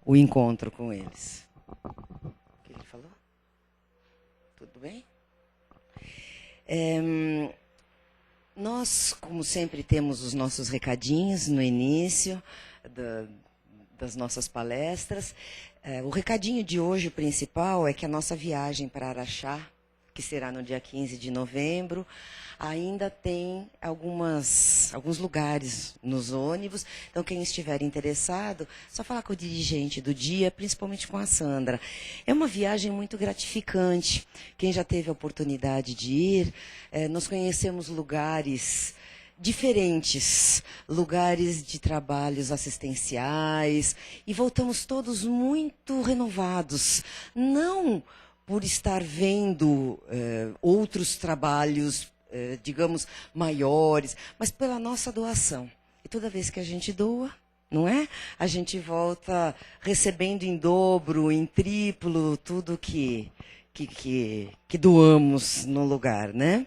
o encontro com eles. O que ele falou? Tudo bem? Nós, como sempre, temos os nossos recadinhos no início das nossas palestras. O recadinho de hoje, o principal, é que a nossa viagem para Araxá, que será no dia 15 de novembro, ainda tem alguns lugares nos ônibus. Então, quem estiver interessado, só falar com o dirigente do dia, principalmente com a Sandra. É uma viagem muito gratificante. Quem já teve a oportunidade de ir, nós conhecemos lugares diferentes, lugares de trabalhos assistenciais, e voltamos todos muito renovados. Não por estar vendo outros trabalhos, digamos, maiores, mas pela nossa doação. E toda vez que a gente doa, não é? A gente volta recebendo em dobro, em triplo, tudo que doamos no lugar, né?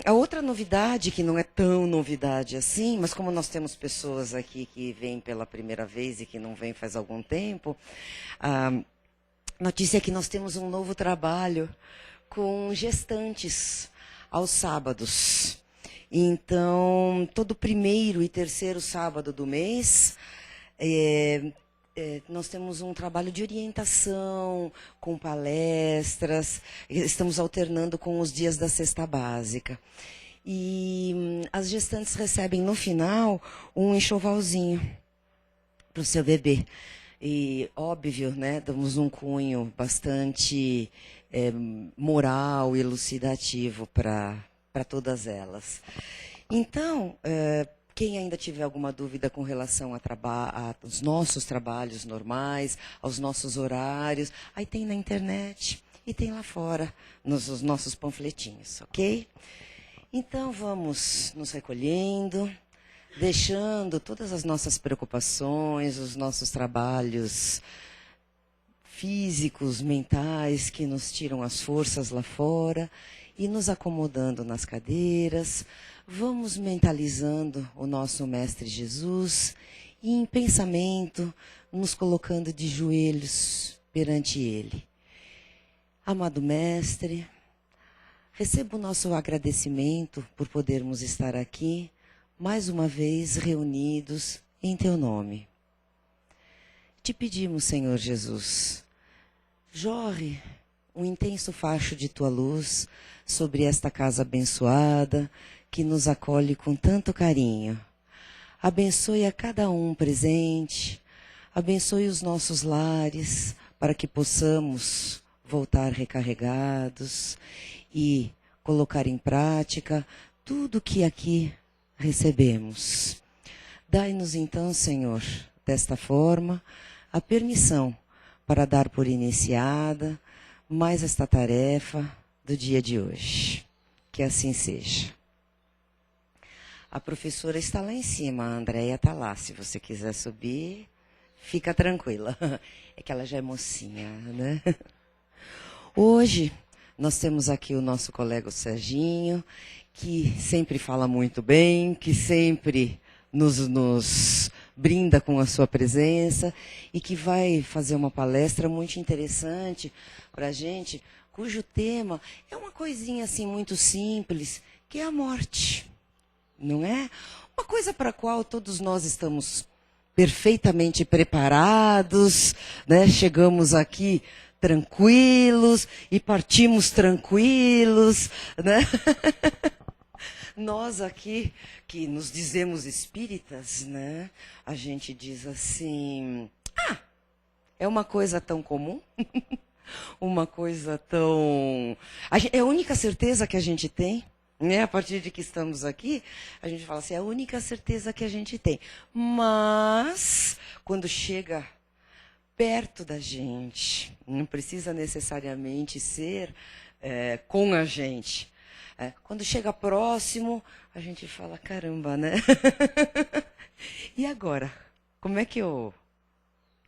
A outra novidade, que não é tão novidade assim, mas como nós temos pessoas aqui que vêm pela primeira vez e que não vêm faz algum tempo, notícia é que nós temos um novo trabalho com gestantes aos sábados. Então, todo primeiro e terceiro sábado do mês, nós temos um trabalho de orientação, com palestras, estamos alternando com os dias da cesta básica. E as gestantes recebem, no final, um enxovalzinho para o seu bebê. E, óbvio, né, damos um cunho bastante moral e elucidativo para todas elas. Então, quem ainda tiver alguma dúvida com relação aos nossos trabalhos normais, aos nossos horários, aí tem na internet e tem lá fora, nos nossos panfletinhos, ok? Então, vamos nos recolhendo, deixando todas as nossas preocupações, os nossos trabalhos físicos, mentais, que nos tiram as forças lá fora, e nos acomodando nas cadeiras. Vamos mentalizando o nosso Mestre Jesus e, em pensamento, nos colocando de joelhos perante Ele. Amado Mestre, receba o nosso agradecimento por podermos estar aqui, mais uma vez reunidos em Teu nome. Te pedimos, Senhor Jesus, jorre um intenso facho de Tua luz sobre esta casa abençoada, que nos acolhe com tanto carinho. Abençoe a cada um presente, abençoe os nossos lares, para que possamos voltar recarregados e colocar em prática tudo que aqui recebemos. Dai-nos então, Senhor, desta forma, a permissão para dar por iniciada mais esta tarefa do dia de hoje. Que assim seja. A professora está lá em cima, a Andréia está lá. Se você quiser subir, fica tranquila. É que ela já é mocinha, né? Hoje, nós temos aqui o nosso colega o Serginho, que sempre fala muito bem, que sempre nos brinda com a sua presença e que vai fazer uma palestra muito interessante para a gente, cujo tema é uma coisinha assim muito simples, que é a morte, não é? Uma coisa para a qual todos nós estamos perfeitamente preparados, né? Chegamos aqui tranquilos e partimos tranquilos, né? Nós aqui, que nos dizemos espíritas, né? A gente diz assim, é uma coisa tão comum, uma coisa tão... É a única certeza que a gente tem, né? A partir de que estamos aqui, a gente fala assim, é a única certeza que a gente tem. Mas, quando chega perto da gente, não precisa necessariamente ser com a gente. Quando chega próximo, a gente fala, caramba, né? E agora? Como é que eu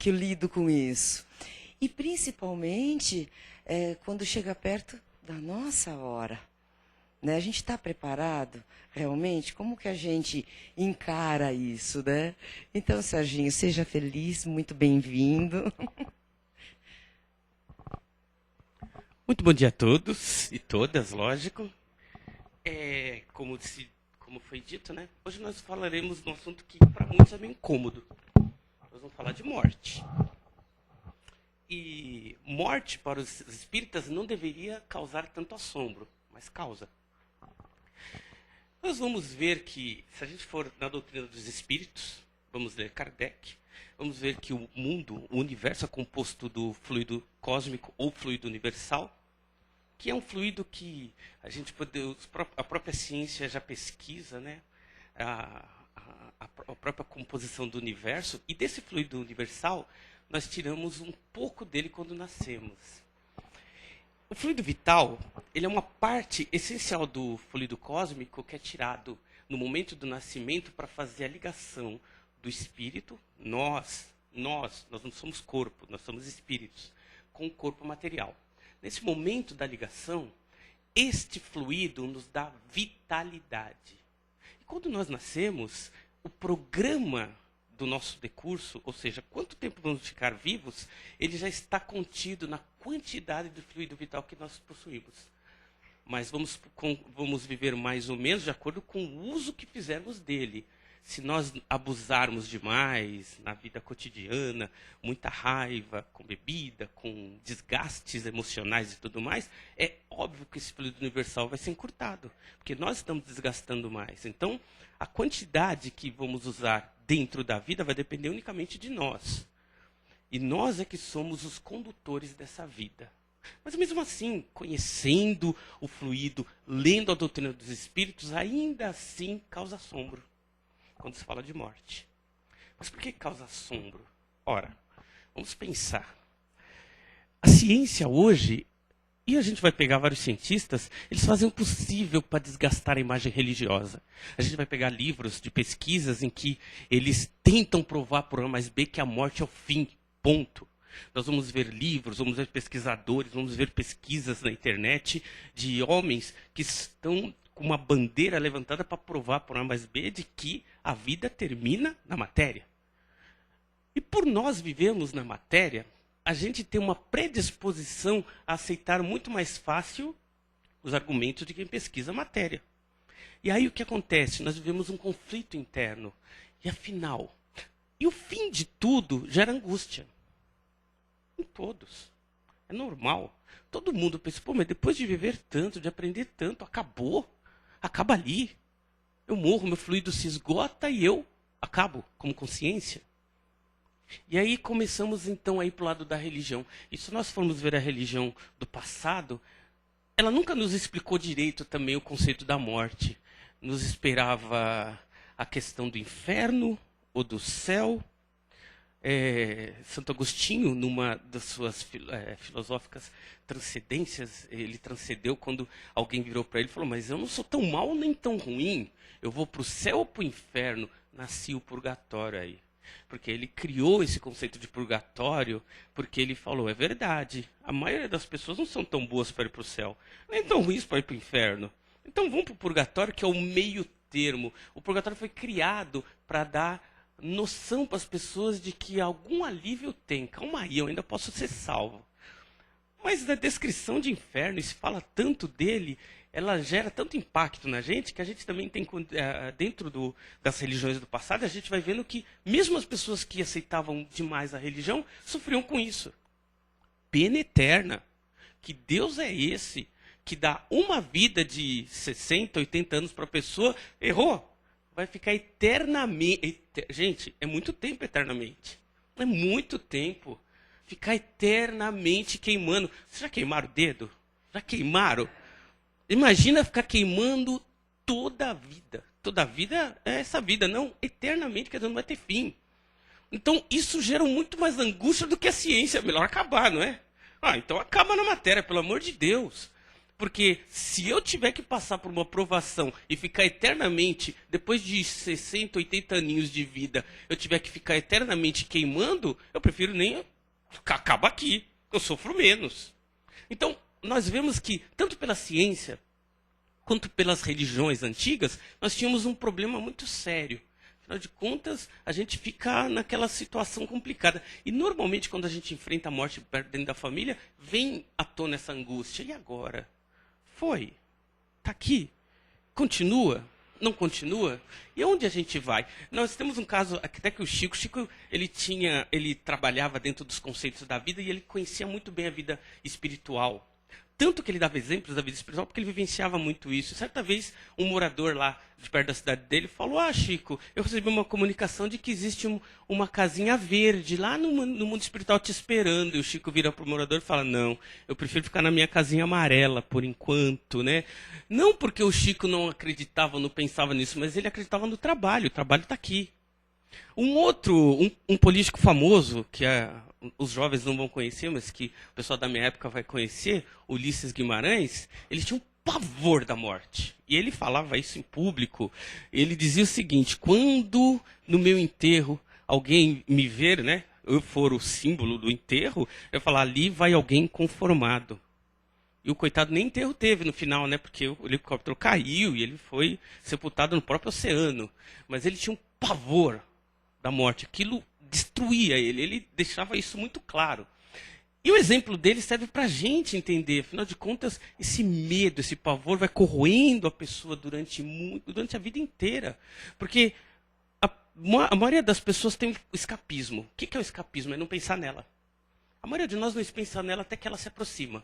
lido com isso? E principalmente quando chega perto da nossa hora. né? A gente está preparado realmente? Como que a gente encara isso, né? Então, Serginho, seja feliz, muito bem-vindo. Muito bom dia a todos e todas, lógico. Como foi dito, né? Hoje nós falaremos de um assunto que para muitos é meio incômodo. Nós vamos falar de morte. E morte para os espíritas não deveria causar tanto assombro, mas causa. Nós vamos ver que, se a gente for na doutrina dos espíritos, vamos ler Kardec, vamos ver que o mundo, o universo é composto do fluido cósmico ou fluido universal, que é um fluido que a própria ciência já pesquisa, né? A própria composição do universo, e desse fluido universal nós tiramos um pouco dele quando nascemos. O fluido vital, ele é uma parte essencial do fluido cósmico que é tirado no momento do nascimento para fazer a ligação do espírito, nós não somos corpo, nós somos espíritos, com o corpo material. Nesse momento da ligação, este fluido nos dá vitalidade. E quando nós nascemos, o programa do nosso decurso, ou seja, quanto tempo vamos ficar vivos, ele já está contido na quantidade de fluido vital que nós possuímos. Mas vamos viver mais ou menos de acordo com o uso que fizermos dele. Se nós abusarmos demais na vida cotidiana, muita raiva, com bebida, com desgastes emocionais e tudo mais, é óbvio que esse fluido universal vai ser encurtado, porque nós estamos desgastando mais. Então, a quantidade que vamos usar dentro da vida vai depender unicamente de nós. E nós é que somos os condutores dessa vida. Mas mesmo assim, conhecendo o fluido, lendo a doutrina dos espíritos, ainda assim causa assombro quando se fala de morte. Mas por que causa assombro? Ora, vamos pensar. A ciência hoje, e a gente vai pegar vários cientistas, eles fazem o possível para desgastar a imagem religiosa. A gente vai pegar livros de pesquisas em que eles tentam provar por A mais B que a morte é o fim, ponto. Nós vamos ver livros, vamos ver pesquisadores, vamos ver pesquisas na internet de homens que estão com uma bandeira levantada para provar por A mais B de que a vida termina na matéria. E por nós vivemos na matéria, a gente tem uma predisposição a aceitar muito mais fácil os argumentos de quem pesquisa a matéria. E aí o que acontece? Nós vivemos um conflito interno. E afinal, e o fim de tudo gera angústia. Em todos. É normal. Todo mundo pensa, pô, mas depois de viver tanto, de aprender tanto, acabou. Acaba ali. Eu morro, meu fluido se esgota e eu acabo como consciência. E aí começamos então a ir para o lado da religião. E se nós formos ver a religião do passado, ela nunca nos explicou direito também o conceito da morte. Nos esperava a questão do inferno ou do céu. Santo Agostinho, numa das suas filosóficas transcendências, ele transcendeu quando alguém virou para ele e falou, mas eu não sou tão mal nem tão ruim, eu vou para o céu ou para o inferno? Nasci o purgatório aí. Porque ele criou esse conceito de purgatório, porque ele falou, é verdade, a maioria das pessoas não são tão boas para ir para o céu, nem tão ruins para ir para o inferno. Então vamos para o purgatório, que é o meio termo. O purgatório foi criado para dar noção para as pessoas de que algum alívio tem. Calma aí, eu ainda posso ser salvo. Mas na descrição de inferno, e se fala tanto dele, ela gera tanto impacto na gente, que a gente também tem, dentro das religiões do passado, a gente vai vendo que mesmo as pessoas que aceitavam demais a religião, sofriam com isso. Pena eterna. Que Deus é esse que dá uma vida de 60, 80 anos para a pessoa, errou. Vai ficar eternamente. Gente, é muito tempo eternamente. É muito tempo. Ficar eternamente queimando. Vocês já queimaram o dedo? Já queimaram? Imagina ficar queimando toda a vida. Toda a vida é essa vida, não eternamente, quer dizer, não vai ter fim. Então, isso gera muito mais angústia do que a ciência. É melhor acabar, não é? Então acaba na matéria, pelo amor de Deus. Porque se eu tiver que passar por uma provação e ficar eternamente, depois de 60, 80 aninhos de vida, eu tiver que ficar eternamente queimando, eu prefiro nem... Acaba aqui, eu sofro menos. Então, nós vemos que, tanto pela ciência, quanto pelas religiões antigas, nós tínhamos um problema muito sério. Afinal de contas, a gente fica naquela situação complicada. E normalmente, quando a gente enfrenta a morte dentro da família, vem à tona essa angústia. E agora? Foi. Está aqui. Continua. Não continua? E onde a gente vai? Nós temos um caso, até que o Chico, ele trabalhava dentro dos conceitos da vida e ele conhecia muito bem a vida espiritual. Tanto que ele dava exemplos da vida espiritual, porque ele vivenciava muito isso. Certa vez, um morador lá de perto da cidade dele falou: Chico, eu recebi uma comunicação de que existe uma casinha verde lá no mundo espiritual te esperando. E o Chico vira para o morador e fala: não, eu prefiro ficar na minha casinha amarela por enquanto, né? Não porque o Chico não acreditava, não pensava nisso, mas ele acreditava no trabalho. O trabalho está aqui. Um político famoso, que os jovens não vão conhecer, mas que o pessoal da minha época vai conhecer, Ulisses Guimarães, ele tinha um pavor da morte. E ele falava isso em público. Ele dizia o seguinte: quando no meu enterro alguém me ver, né, eu for o símbolo do enterro, eu falar, ali vai alguém conformado. E o coitado nem enterro teve no final, né, porque o helicóptero caiu e ele foi sepultado no próprio oceano. Mas ele tinha um pavor da morte. Aquilo destruía ele. Ele deixava isso muito claro. E o exemplo dele serve para a gente entender. Afinal de contas, esse medo, esse pavor vai corroendo a pessoa durante a vida inteira. Porque a maioria das pessoas tem o escapismo. O que é o escapismo? É não pensar nela. A maioria de nós não pensa nela até que ela se aproxima.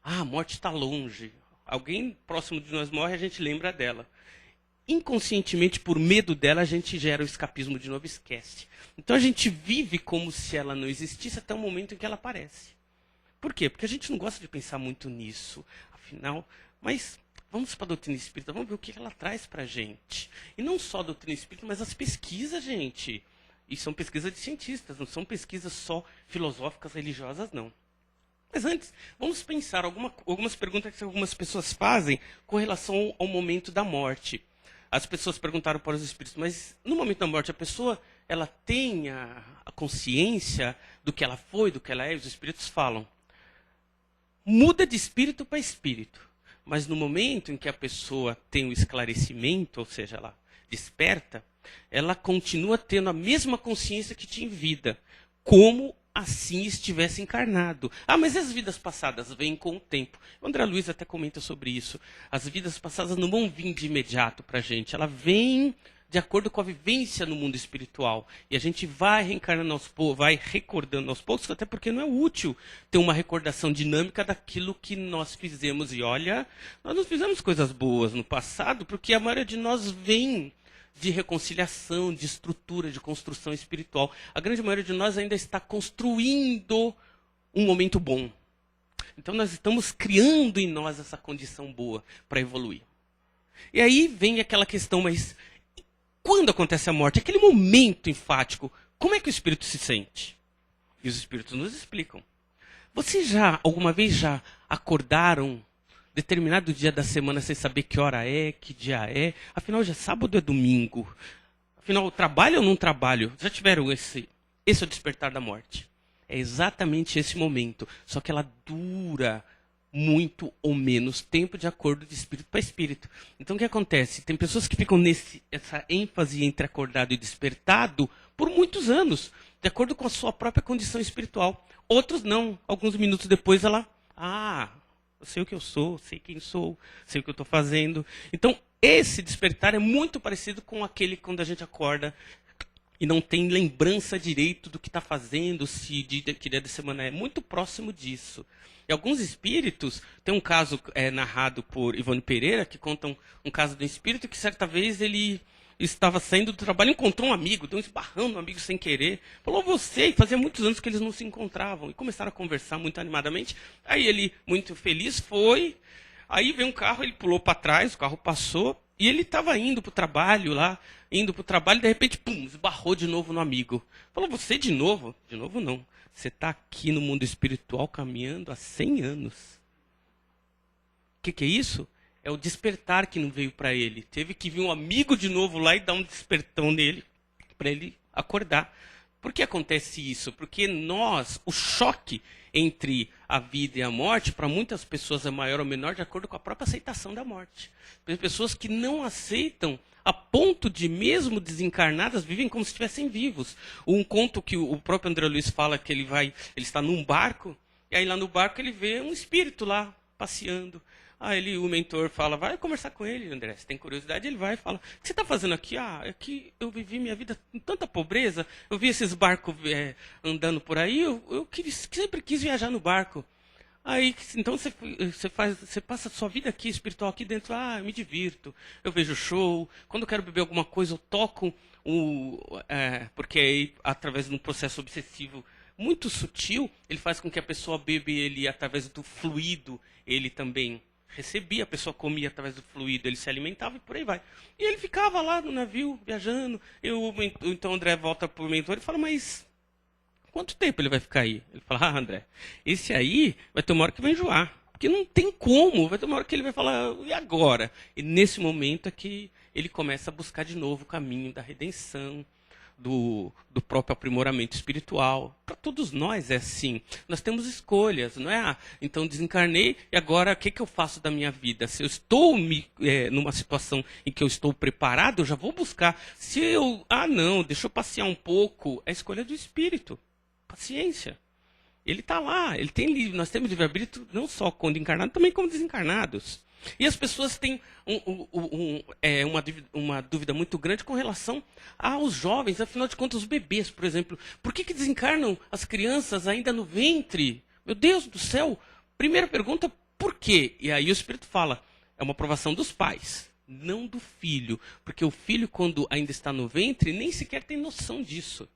A morte está longe. Alguém próximo de nós morre, a gente lembra dela. Inconscientemente, por medo dela, a gente gera o escapismo de novo e esquece. Então a gente vive como se ela não existisse até o momento em que ela aparece. Por quê? Porque a gente não gosta de pensar muito nisso. Afinal, mas vamos para a doutrina espírita, vamos ver o que ela traz para a gente. E não só a doutrina espírita, mas as pesquisas, gente. E são pesquisas de cientistas, não são pesquisas só filosóficas, religiosas, não. Mas antes, vamos pensar algumas perguntas que algumas pessoas fazem com relação ao momento da morte. As pessoas perguntaram para os espíritos, mas no momento da morte a pessoa ela tem a consciência do que ela foi, do que ela é? Os espíritos falam. Muda de espírito para espírito. Mas no momento em que a pessoa tem o esclarecimento, ou seja, ela desperta, ela continua tendo a mesma consciência que tinha em vida, como assim estivesse encarnado. Mas as vidas passadas vêm com o tempo. O André Luiz até comenta sobre isso. As vidas passadas não vão vir de imediato para a gente. Ela vem de acordo com a vivência no mundo espiritual. E a gente vai reencarnando aos poucos, vai recordando aos poucos, até porque não é útil ter uma recordação dinâmica daquilo que nós fizemos. E olha, nós não fizemos coisas boas no passado, porque a maioria de nós vem de reconciliação, de estrutura, de construção espiritual. A grande maioria de nós ainda está construindo um momento bom. Então nós estamos criando em nós essa condição boa para evoluir. E aí vem aquela questão, mas quando acontece a morte, aquele momento enfático, como é que o espírito se sente? E os espíritos nos explicam. Vocês alguma vez já acordaram determinado dia da semana sem saber que hora é, que dia é? Afinal, já é sábado ou é domingo? Afinal, trabalho ou não trabalho? Já tiveram esse é o despertar da morte. É exatamente esse momento, só que ela dura muito ou menos tempo de acordo de espírito para espírito. Então o que acontece? Tem pessoas que ficam essa ênfase entre acordado e despertado por muitos anos, de acordo com a sua própria condição espiritual. Outros não. Alguns minutos depois ela, eu sei o que eu sou, sei quem sou, sei o que eu estou fazendo. Então esse despertar é muito parecido com aquele quando a gente acorda e não tem lembrança direito do que está fazendo, se que dia de semana é. Muito próximo disso. E alguns espíritos, tem um caso narrado por Ivone Pereira, que conta um caso de um espírito que certa vez ele estava saindo do trabalho, encontrou um amigo, deu um esbarrão no amigo sem querer, falou você, e fazia muitos anos que eles não se encontravam, e começaram a conversar muito animadamente. Aí ele, muito feliz, foi, aí veio um carro, ele pulou para trás, o carro passou, e ele estava indo para o trabalho lá, e de repente, pum, esbarrou de novo no amigo. Falou, você de novo? De novo não. Você está aqui no mundo espiritual caminhando há 100 anos. O que é isso? É o despertar que não veio para ele. Teve que vir um amigo de novo lá e dar um despertão nele, para ele acordar. Por que acontece isso? Porque o choque entre a vida e a morte, para muitas pessoas é maior ou menor de acordo com a própria aceitação da morte. Tem pessoas que não aceitam a ponto de, mesmo desencarnadas, vivem como se estivessem vivos. Um conto que o próprio André Luiz fala que ele está num barco, e aí lá no barco ele vê um espírito lá, passeando. Aí o mentor fala, vai conversar com ele, André, você tem curiosidade? Ele vai e fala, o que você está fazendo aqui? É que eu vivi minha vida com tanta pobreza, eu vi esses barcos andando por aí, eu sempre quis viajar no barco. Aí, então você passa a sua vida aqui, espiritual, aqui dentro, eu me divirto, eu vejo show, quando eu quero beber alguma coisa eu toco, porque aí, através de um processo obsessivo muito sutil, ele faz com que a pessoa bebe ele através do fluido, ele também recebia, a pessoa comia através do fluido, ele se alimentava e por aí vai. E ele ficava lá no navio, viajando. Então o André volta para o mentor e fala, mas quanto tempo ele vai ficar aí? Ele fala, André, esse aí vai ter uma hora que vai enjoar. Porque não tem como, vai ter uma hora que ele vai falar, e agora? E nesse momento é que ele começa a buscar de novo o caminho da redenção, do próprio aprimoramento espiritual. Para todos nós é assim. Nós temos escolhas, não é? Então desencarnei e agora o que eu faço da minha vida? Se eu estou numa situação em que eu estou preparado, eu já vou buscar. Se eu, não, deixa eu passear um pouco, é a escolha do espírito. Paciência. Ele está lá, nós temos livre-arbítrio não só quando encarnados, também como desencarnados. E as pessoas têm uma dúvida muito grande com relação aos jovens, afinal de contas, os bebês, por exemplo. Por que desencarnam as crianças ainda no ventre? Meu Deus do céu! Primeira pergunta, por quê? E aí o Espírito fala, é uma aprovação dos pais, não do filho. Porque o filho, quando ainda está no ventre, nem sequer tem noção disso.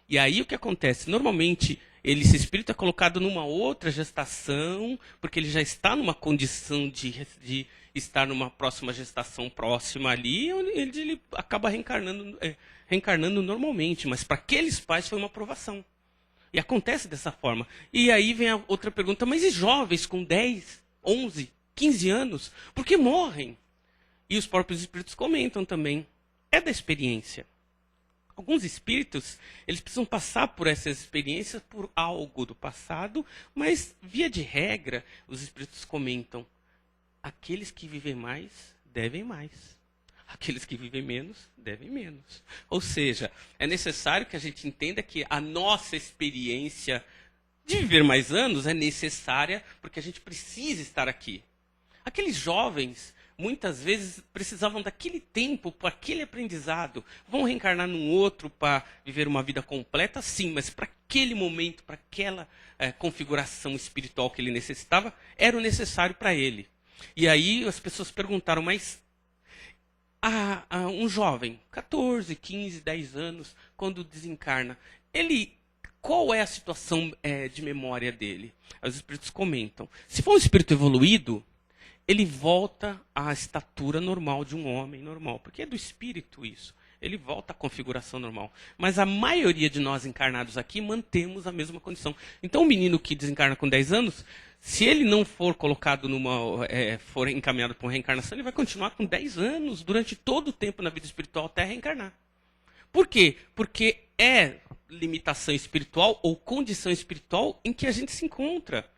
E aí o que acontece? Normalmente, esse espírito é colocado numa outra gestação, porque ele já está numa condição de estar numa próxima gestação próxima ali, onde ele acaba reencarnando normalmente. Mas para aqueles pais foi uma aprovação. E acontece dessa forma. E aí vem a outra pergunta, mas e jovens com 10, 11, 15 anos? Por que morrem? E os próprios espíritos comentam também. É da experiência. Alguns espíritos, eles precisam passar por essas experiências, por algo do passado, mas, via de regra, os espíritos comentam, aqueles que vivem mais, devem mais. Aqueles que vivem menos, devem menos. Ou seja, é necessário que a gente entenda que a nossa experiência de viver mais anos é necessária, porque a gente precisa estar aqui. Aqueles jovens, muitas vezes, precisavam daquele tempo para aquele aprendizado. Vão reencarnar num outro para viver uma vida completa? Sim, mas para aquele momento, para aquela configuração espiritual que ele necessitava, era o necessário para ele. E aí as pessoas perguntaram, mas um jovem, 14, 15, 10 anos, quando desencarna, qual é a situação de memória dele? Os espíritos comentam. Se for um espírito evoluído, ele volta à estatura normal de um homem normal, porque é do espírito isso. Ele volta à configuração normal. Mas a maioria de nós encarnados aqui mantemos a mesma condição. Então, o menino que desencarna com 10 anos, se ele não for colocado for encaminhado para uma reencarnação, ele vai continuar com 10 anos durante todo o tempo na vida espiritual até reencarnar. Por quê? Porque é limitação espiritual ou condição espiritual em que a gente se encontra.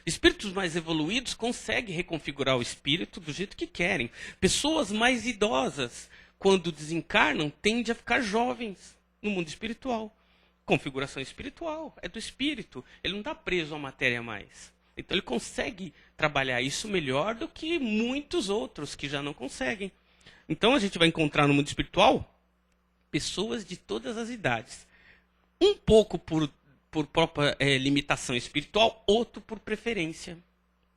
Espíritos mais evoluídos conseguem reconfigurar o espírito do jeito que querem. Pessoas mais idosas, quando desencarnam, tendem a ficar jovens no mundo espiritual. Configuração espiritual, é do espírito. Ele não está preso à matéria mais. Então ele consegue trabalhar isso melhor do que muitos outros que já não conseguem. Então a gente vai encontrar no mundo espiritual pessoas de todas as idades. Um pouco por própria limitação espiritual, outro por preferência.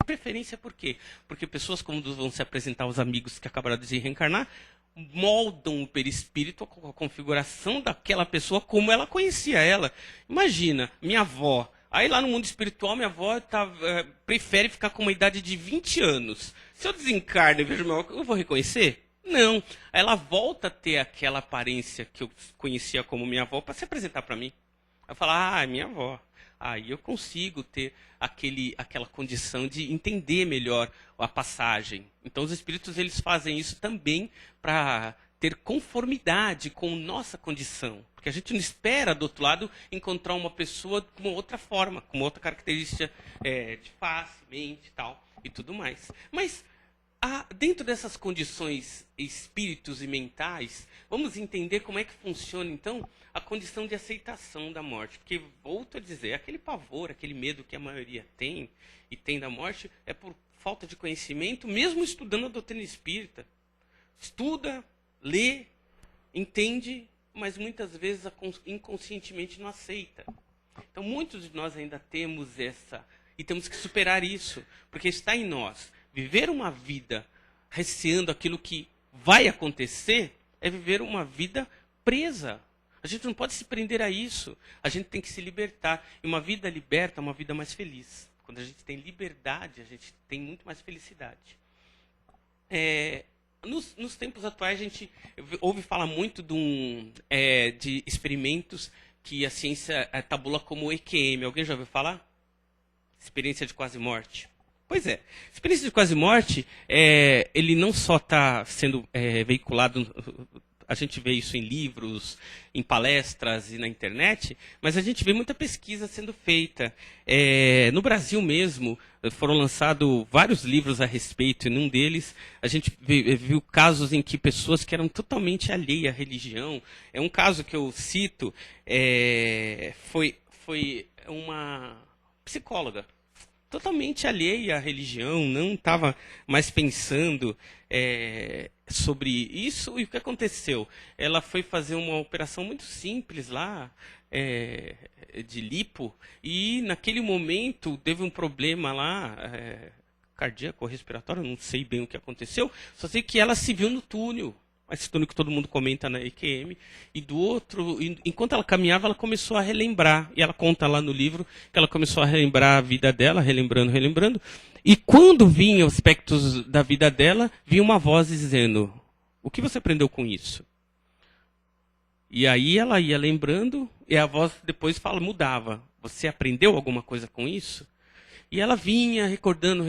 Preferência por quê? Porque pessoas, quando vão se apresentar aos amigos que acabaram de reencarnar, moldam o perispírito com a configuração daquela pessoa como ela conhecia ela. Imagina, minha avó. Aí lá no mundo espiritual, minha avó prefere ficar com uma idade de 20 anos. Se eu desencarno e vejo minha avó, eu vou reconhecer? Não. Ela volta a ter aquela aparência que eu conhecia como minha avó para se apresentar para mim. Eu falo, é minha avó. Aí eu consigo ter aquela condição de entender melhor a passagem. Então os espíritos eles fazem isso também para ter conformidade com nossa condição. Porque a gente não espera, do outro lado, encontrar uma pessoa com uma outra forma, com uma outra característica de face, mente e tal, e tudo mais. Mas, dentro dessas condições espíritos e mentais, vamos entender como é que funciona, então, a condição de aceitação da morte. Porque, volto a dizer, aquele pavor, aquele medo que a maioria tem, e tem da morte, é por falta de conhecimento, mesmo estudando a doutrina espírita. Estuda, lê, entende, mas muitas vezes inconscientemente não aceita. Então, muitos de nós ainda temos essa, e temos que superar isso, porque está em nós. Viver uma vida receando aquilo que vai acontecer é viver uma vida presa. A gente não pode se prender a isso. A gente tem que se libertar. E uma vida liberta é uma vida mais feliz. Quando a gente tem liberdade, a gente tem muito mais felicidade. Nos tempos atuais, a gente ouve falar muito de experimentos que a ciência tabula como EQM. Alguém já ouviu falar? Experiência de quase morte. Pois é. Experiência de quase morte, ele não só está sendo veiculado, a gente vê isso em livros, em palestras e na internet, mas a gente vê muita pesquisa sendo feita. No Brasil mesmo, foram lançados vários livros a respeito, e num deles a gente viu casos em que pessoas que eram totalmente alheias à religião. Um caso que eu cito foi uma psicóloga, totalmente alheia à religião, não estava mais pensando sobre isso. E o que aconteceu? Ela foi fazer uma operação muito simples lá, de lipo, e naquele momento teve um problema lá, cardíaco, respiratório, não sei bem o que aconteceu, só sei que ela se viu no túnel. Esse túnel que todo mundo comenta na EQM, e do outro, enquanto ela caminhava, ela começou a relembrar, e ela conta lá no livro que ela começou a relembrar a vida dela, relembrando, e quando vinham aspectos da vida dela, vinha uma voz dizendo: o que você aprendeu com isso? E aí ela ia lembrando, e a voz depois mudava: você aprendeu alguma coisa com isso? E ela vinha recordando,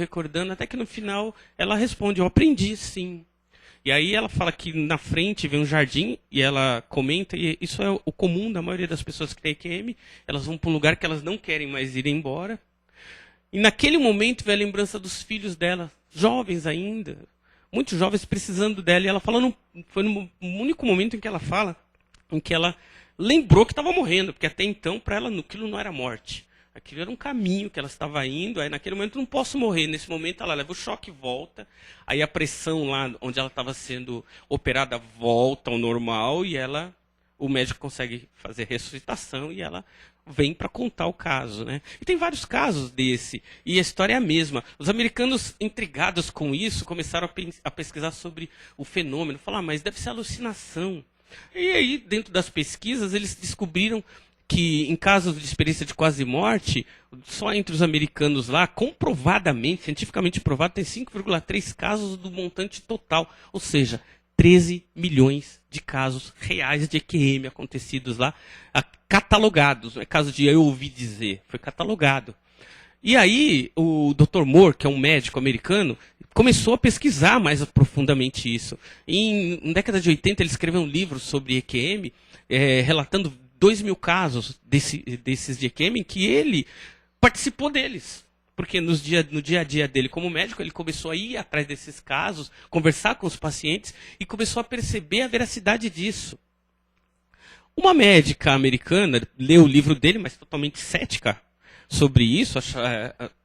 até que no final ela responde: eu aprendi sim. E aí ela fala que na frente vem um jardim, e ela comenta, e isso é o comum da maioria das pessoas que tem EQM, elas vão para um lugar que elas não querem mais ir embora. E naquele momento vem a lembrança dos filhos dela, jovens ainda, muito jovens, precisando dela. E ela fala, foi no único momento em que ela fala, em que ela lembrou que estava morrendo, porque até então para ela aquilo não era morte. Aquilo era um caminho que ela estava indo, aí naquele momento não posso morrer. Nesse momento ela leva o choque e volta, aí a pressão lá onde ela estava sendo operada volta ao normal, e o médico consegue fazer ressuscitação e ela vem para contar o caso, né? E tem vários casos desse, e a história é a mesma. Os americanos, intrigados com isso, começaram a pesquisar sobre o fenômeno, falar, mas deve ser alucinação. E aí, dentro das pesquisas, eles descobriram que em casos de experiência de quase morte, só entre os americanos lá, comprovadamente, cientificamente provado, tem 5,3 casos do montante total. Ou seja, 13 milhões de casos reais de EQM acontecidos lá, catalogados. Não é caso de eu ouvir dizer, foi catalogado. E aí, o Dr. Moore, que é um médico americano, começou a pesquisar mais profundamente isso. Na década de 80, ele escreveu um livro sobre EQM, relatando 2.000 casos desses de EQM, em que ele participou deles. Porque no dia a dia dele como médico, ele começou a ir atrás desses casos, conversar com os pacientes, e começou a perceber a veracidade disso. Uma médica americana leu o livro dele, mas totalmente cética sobre isso,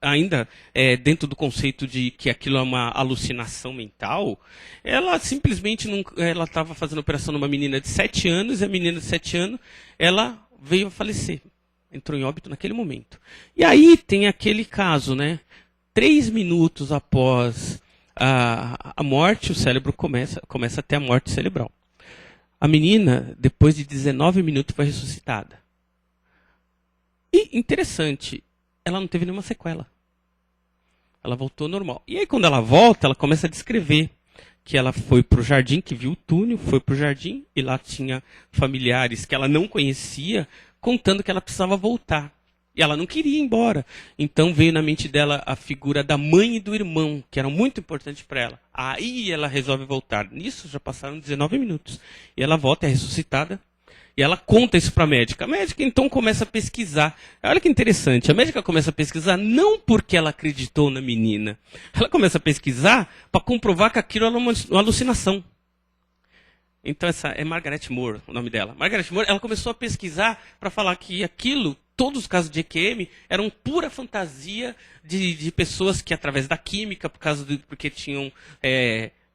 ainda dentro do conceito de que aquilo é uma alucinação mental. Ela simplesmente ela estava fazendo operação numa menina de 7 anos, e a menina de 7 anos ela veio a falecer, entrou em óbito naquele momento. E aí tem aquele caso, né? 3 minutos após a morte, o cérebro começa a ter a morte cerebral. A menina, depois de 19 minutos, foi ressuscitada. E, interessante, ela não teve nenhuma sequela. Ela voltou ao normal. E aí, quando ela volta, ela começa a descrever que ela foi para o jardim, que viu o túnel, foi para o jardim, e lá tinha familiares que ela não conhecia, contando que ela precisava voltar. E ela não queria ir embora. Então veio na mente dela a figura da mãe e do irmão, que eram muito importantes para ela. Aí ela resolve voltar. Nisso já passaram 19 minutos. E ela volta, é ressuscitada. E ela conta isso para a médica. A médica então começa a pesquisar. Olha que interessante. A médica começa a pesquisar não porque ela acreditou na menina. Ela começa a pesquisar para comprovar que aquilo era uma alucinação. Então essa é Margaret Moore, o nome dela. Margaret Moore, ela começou a pesquisar para falar que aquilo, todos os casos de EQM, eram pura fantasia de pessoas que, através da química, porque tinham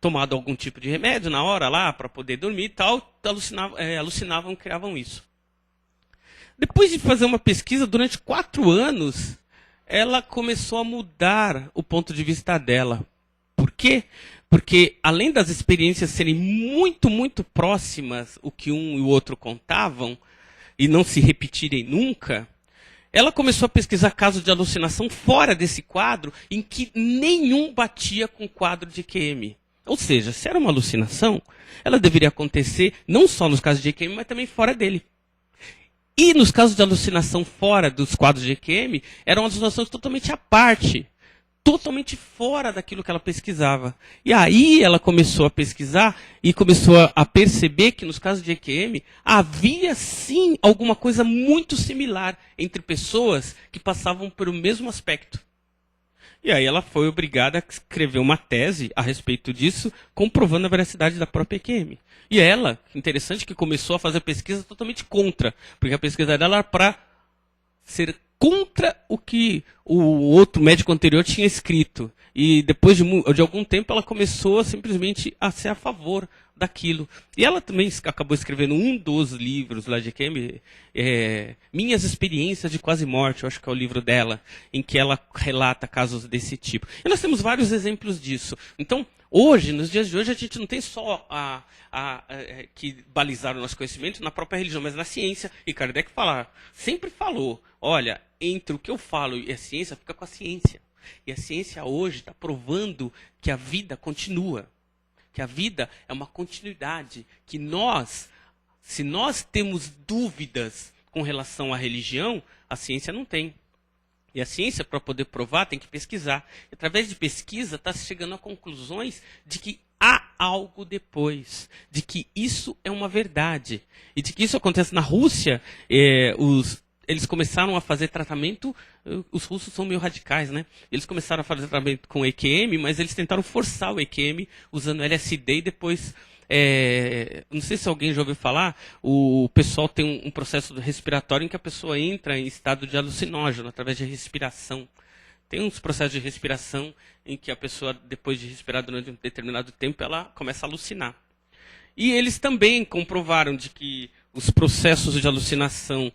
tomado algum tipo de remédio na hora lá, para poder dormir e tal, alucinavam, criavam isso. Depois de fazer uma pesquisa, durante 4 anos, ela começou a mudar o ponto de vista dela. Por quê? Porque, além das experiências serem muito, muito próximas o que um e o outro contavam, e não se repetirem nunca, ela começou a pesquisar casos de alucinação fora desse quadro, em que nenhum batia com o quadro de EQM. Ou seja, se era uma alucinação, ela deveria acontecer não só nos casos de EQM, mas também fora dele. E nos casos de alucinação fora dos quadros de EQM, eram alucinações totalmente à parte, totalmente fora daquilo que ela pesquisava. E aí ela começou a pesquisar e começou a perceber que nos casos de EQM havia sim alguma coisa muito similar entre pessoas que passavam pelo mesmo aspecto. E aí ela foi obrigada a escrever uma tese a respeito disso, comprovando a veracidade da própria EQM. E ela, interessante, que começou a fazer pesquisa totalmente contra, porque a pesquisa dela era para ser contra o que o outro médico anterior tinha escrito. E depois de algum tempo ela começou simplesmente a ser a favor daquilo. E ela também acabou escrevendo um dos livros lá de EQM, Minhas Experiências de Quase Morte, eu acho que é o livro dela, em que ela relata casos desse tipo. E nós temos vários exemplos disso. Então, hoje, nos dias de hoje, a gente não tem só que balizar o nosso conhecimento na própria religião, mas na ciência. E Kardec sempre falou, olha, entre o que eu falo e a ciência, fica com a ciência. E a ciência hoje está provando que a vida continua. Que a vida é uma continuidade. Que se nós temos dúvidas com relação à religião, a ciência não tem. E a ciência, para poder provar, tem que pesquisar. E, através de pesquisa, está chegando a conclusões de que há algo depois. De que isso é uma verdade. E de que isso acontece na Rússia. Eles começaram a fazer tratamento, os russos são meio radicais, né? Eles começaram a fazer tratamento com EQM, mas eles tentaram forçar o EQM usando LSD e depois, não sei se alguém já ouviu falar, o pessoal tem um processo respiratório em que a pessoa entra em estado de alucinógeno, através de respiração. Tem uns processos de respiração em que a pessoa, depois de respirar durante um determinado tempo, ela começa a alucinar. E eles também comprovaram de que os processos de alucinação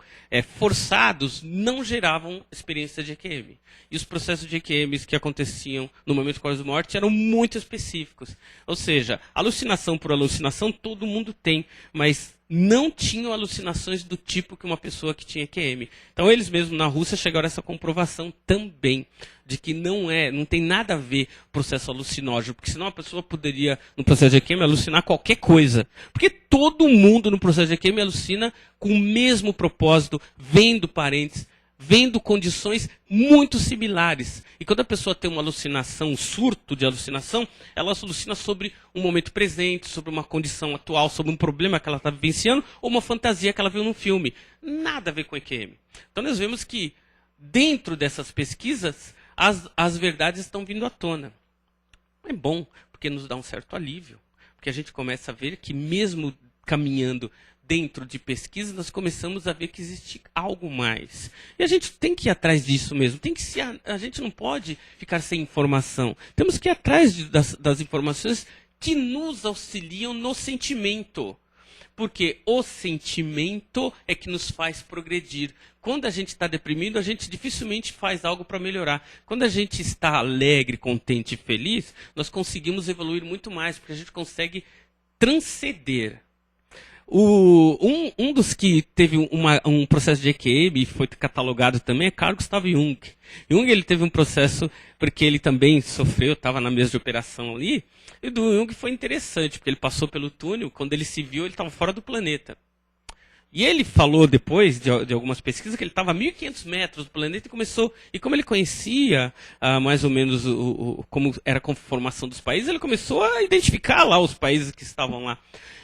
forçados não geravam experiência de EQM. E os processos de EQMs que aconteciam no momento de quase morte eram muito específicos. Ou seja, alucinação por alucinação todo mundo tem, mas não tinham alucinações do tipo que uma pessoa que tinha EQM. Então eles mesmos na Rússia chegaram a essa comprovação também, de que não tem nada a ver o processo alucinógeno, porque senão a pessoa poderia, no processo de EQM, alucinar qualquer coisa. Porque todo mundo no processo de EQM alucina com o mesmo propósito, vendo parentes, vendo condições muito similares. E quando a pessoa tem uma alucinação, um surto de alucinação, ela alucina sobre um momento presente, sobre uma condição atual, sobre um problema que ela está vivenciando, ou uma fantasia que ela viu num filme. Nada a ver com EQM. Então nós vemos que, dentro dessas pesquisas, as verdades estão vindo à tona. É bom, porque nos dá um certo alívio. Porque a gente começa a ver que, mesmo caminhando dentro de pesquisa, nós começamos a ver que existe algo mais. E a gente tem que ir atrás disso mesmo. A gente não pode ficar sem informação. Temos que ir atrás das informações que nos auxiliam no sentimento. Porque o sentimento é que nos faz progredir. Quando a gente está deprimido, a gente dificilmente faz algo para melhorar. Quando a gente está alegre, contente e feliz, nós conseguimos evoluir muito mais, porque a gente consegue transcender. Um dos que teve um processo de EQM e foi catalogado também é Carl Gustav Jung. Jung ele teve um processo porque ele também sofreu, estava na mesa de operação ali. E do Jung foi interessante, porque ele passou pelo túnel, quando ele se viu, ele estava fora do planeta. E ele falou depois de algumas pesquisas que ele estava a 1.500 metros do planeta e começou. E como ele conhecia mais ou menos como era a conformação dos países, ele começou a identificar lá os países que estavam lá.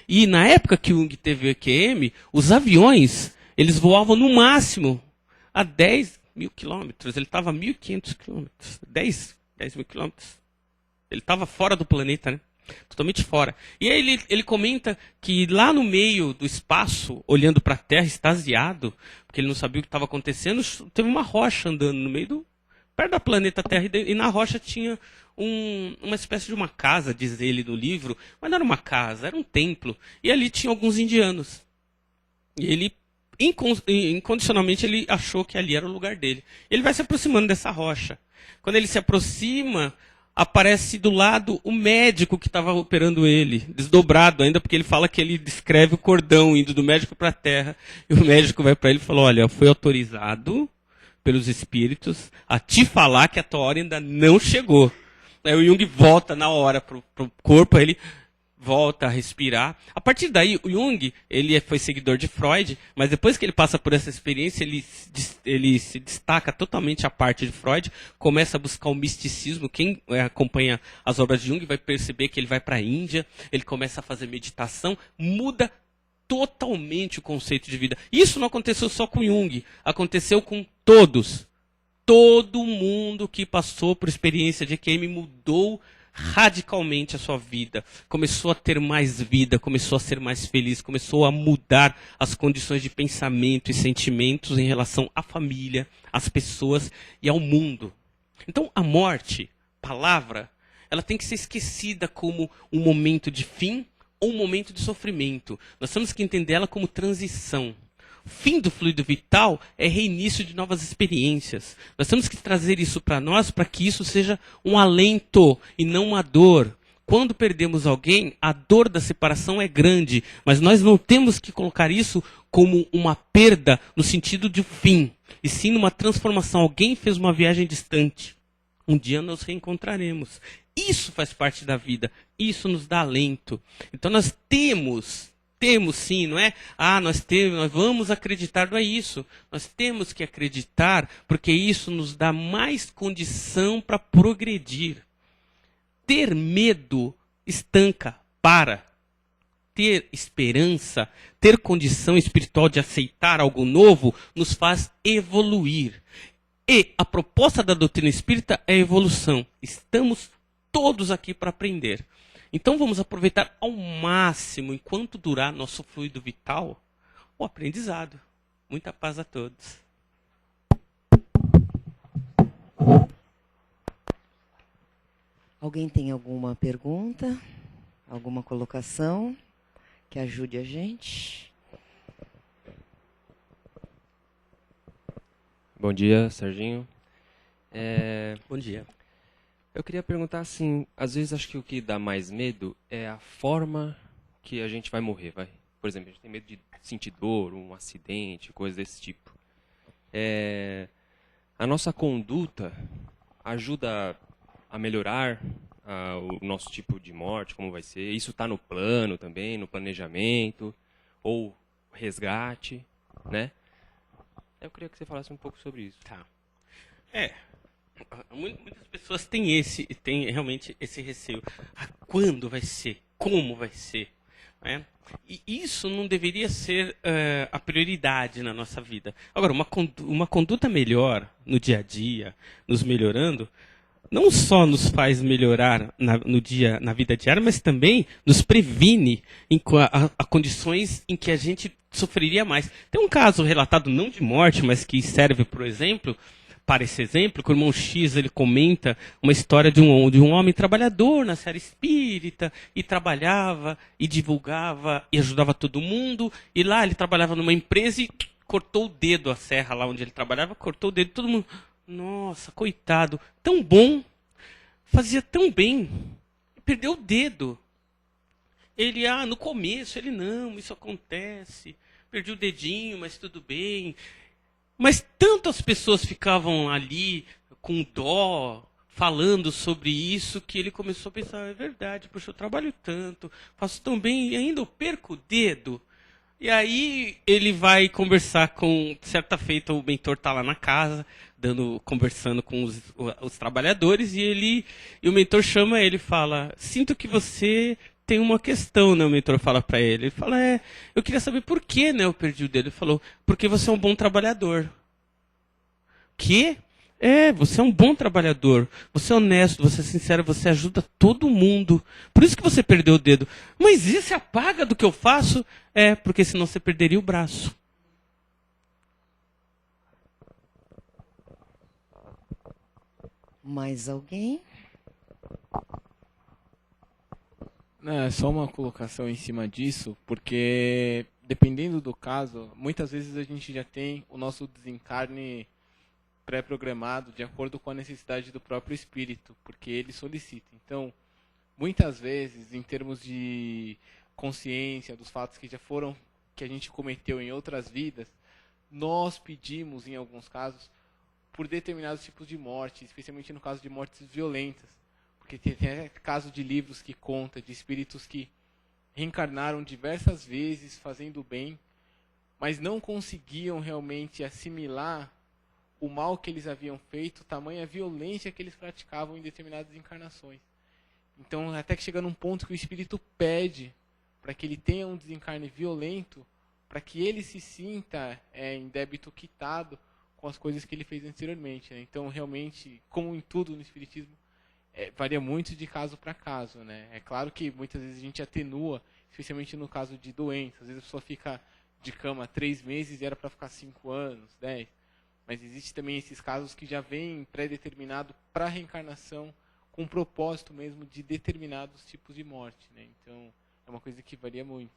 E na época que o Jung teve o EQM, os aviões eles voavam no máximo a 10 mil quilômetros. Ele estava a 1.500 quilômetros. 10 mil quilômetros. Ele estava fora do planeta, né? Totalmente fora. E aí ele comenta que lá no meio do espaço, olhando para a Terra, extasiado, porque ele não sabia o que estava acontecendo, teve uma rocha andando no meio perto da planeta Terra, e na rocha tinha uma espécie de uma casa, diz ele no livro, mas não era uma casa, era um templo. E ali tinha alguns indianos. E ele, incondicionalmente, ele achou que ali era o lugar dele. Ele vai se aproximando dessa rocha. Quando ele se aproxima, aparece do lado o médico que estava operando ele, desdobrado ainda, porque ele fala que ele descreve o cordão indo do médico para a terra. E o médico vai para ele e fala, olha, foi autorizado pelos espíritos a te falar que a tua hora ainda não chegou. Aí o Jung volta na hora para o corpo, aí ele volta a respirar. A partir daí, o Jung, ele foi seguidor de Freud, mas depois que ele passa por essa experiência, ele se destaca totalmente à parte de Freud, começa a buscar o misticismo. Quem acompanha as obras de Jung vai perceber que ele vai para a Índia, ele começa a fazer meditação, muda totalmente o conceito de vida. Isso não aconteceu só com Jung, aconteceu com todos. Todo mundo que passou por experiência de EQM mudou radicalmente a sua vida, começou a ter mais vida, começou a ser mais feliz, começou a mudar as condições de pensamento e sentimentos em relação à família, às pessoas e ao mundo. Então a morte, palavra, ela tem que ser esquecida como um momento de fim ou um momento de sofrimento. Nós temos que entender ela como transição. O fim do fluido vital é reinício de novas experiências. Nós temos que trazer isso para nós, para que isso seja um alento e não uma dor. Quando perdemos alguém, a dor da separação é grande, mas nós não temos que colocar isso como uma perda no sentido de fim, e sim numa transformação. Alguém fez uma viagem distante. Um dia nos reencontraremos. Isso faz parte da vida. Isso nos dá alento. Então nós temos sim, não é? Nós vamos acreditar, não é isso. Nós temos que acreditar, porque isso nos dá mais condição para progredir. Ter medo estanca, para. Ter esperança, ter condição espiritual de aceitar algo novo, nos faz evoluir. E a proposta da doutrina espírita é a evolução. Estamos todos aqui para aprender. Então vamos aproveitar ao máximo, enquanto durar nosso fluido vital, o aprendizado. Muita paz a todos. Alguém tem alguma pergunta? Alguma colocação que ajude a gente? Bom dia, Serginho. Bom dia. Eu queria perguntar assim, às vezes acho que o que dá mais medo é a forma que a gente vai morrer, vai. Por exemplo, a gente tem medo de sentir dor, um acidente, coisa desse tipo. A nossa conduta ajuda a melhorar o nosso tipo de morte, como vai ser. Isso está no plano também, no planejamento, ou resgate, né? Eu queria que você falasse um pouco sobre isso. Tá. Muitas pessoas têm realmente esse receio. Quando vai ser? Como vai ser? Né? E isso não deveria ser a prioridade na nossa vida. Agora, uma conduta melhor no dia a dia, nos melhorando, não só nos faz melhorar na vida diária, mas também nos previne a condições em que a gente sofreria mais. Tem um caso relatado, não de morte, mas que serve, por exemplo, para esse exemplo, que o irmão X ele comenta uma história de um homem trabalhador na seara espírita, e trabalhava, e divulgava, e ajudava todo mundo, e lá ele trabalhava numa empresa e cortou o dedo, a serra lá onde ele trabalhava, cortou o dedo, todo mundo, nossa, coitado, tão bom, fazia tão bem, perdeu o dedo. Ele, no começo, não, isso acontece, perdi o dedinho, mas tudo bem. Mas tantas pessoas ficavam ali com dó, falando sobre isso, que ele começou a pensar, é verdade, poxa, eu trabalho tanto, faço tão bem e ainda eu perco o dedo. E aí ele vai conversar com, certa feita, o mentor está lá na casa, conversando com os trabalhadores, e o mentor chama ele e fala, sinto que você tem uma questão, né? O mentor fala para ele. Ele fala, eu queria saber por que, né, eu perdi o dedo. Ele falou, porque você é um bom trabalhador. Que? Você é um bom trabalhador, você é honesto, você é sincero, você ajuda todo mundo. Por isso que você perdeu o dedo. Mas isso é a paga do que eu faço? Porque senão você perderia o braço. Mais alguém? É só uma colocação em cima disso, porque dependendo do caso, muitas vezes a gente já tem o nosso desencarne pré-programado de acordo com a necessidade do próprio espírito, porque ele solicita. Então, muitas vezes, em termos de consciência dos fatos que a gente cometeu em outras vidas, nós pedimos, em alguns casos, por determinados tipos de morte, especialmente no caso de mortes violentas. Porque tem caso de livros que conta de espíritos que reencarnaram diversas vezes fazendo bem, mas não conseguiam realmente assimilar o mal que eles haviam feito, tamanha violência que eles praticavam em determinadas encarnações. Então, até que chega num ponto que o espírito pede para que ele tenha um desencarne violento, para que ele se sinta em débito quitado com as coisas que ele fez anteriormente. Né? Então, realmente, como em tudo no espiritismo, varia muito de caso para caso. Né? É claro que muitas vezes a gente atenua, especialmente no caso de doenças. Às vezes a pessoa fica de cama 3 meses e era para ficar 5 anos, 10. Mas existe também esses casos que já vêm pré-determinado para a reencarnação, com um propósito mesmo de determinados tipos de morte. Né? Então, é uma coisa que varia muito.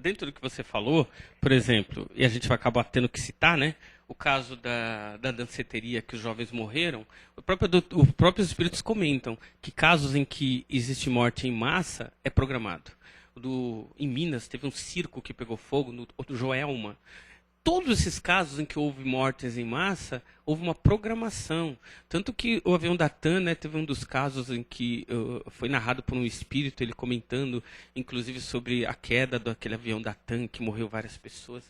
Dentro do que você falou, por exemplo, e a gente vai acabar tendo que citar, né? O caso da danceteria que os jovens morreram, os próprios espíritos comentam que casos em que existe morte em massa é programado. Em Minas teve um circo que pegou fogo, do Joelma. Todos esses casos em que houve mortes em massa, houve uma programação. Tanto que o avião da TAM, né, teve um dos casos em que foi narrado por um espírito, ele comentando, inclusive, sobre a queda daquele avião da TAM, que morreu várias pessoas.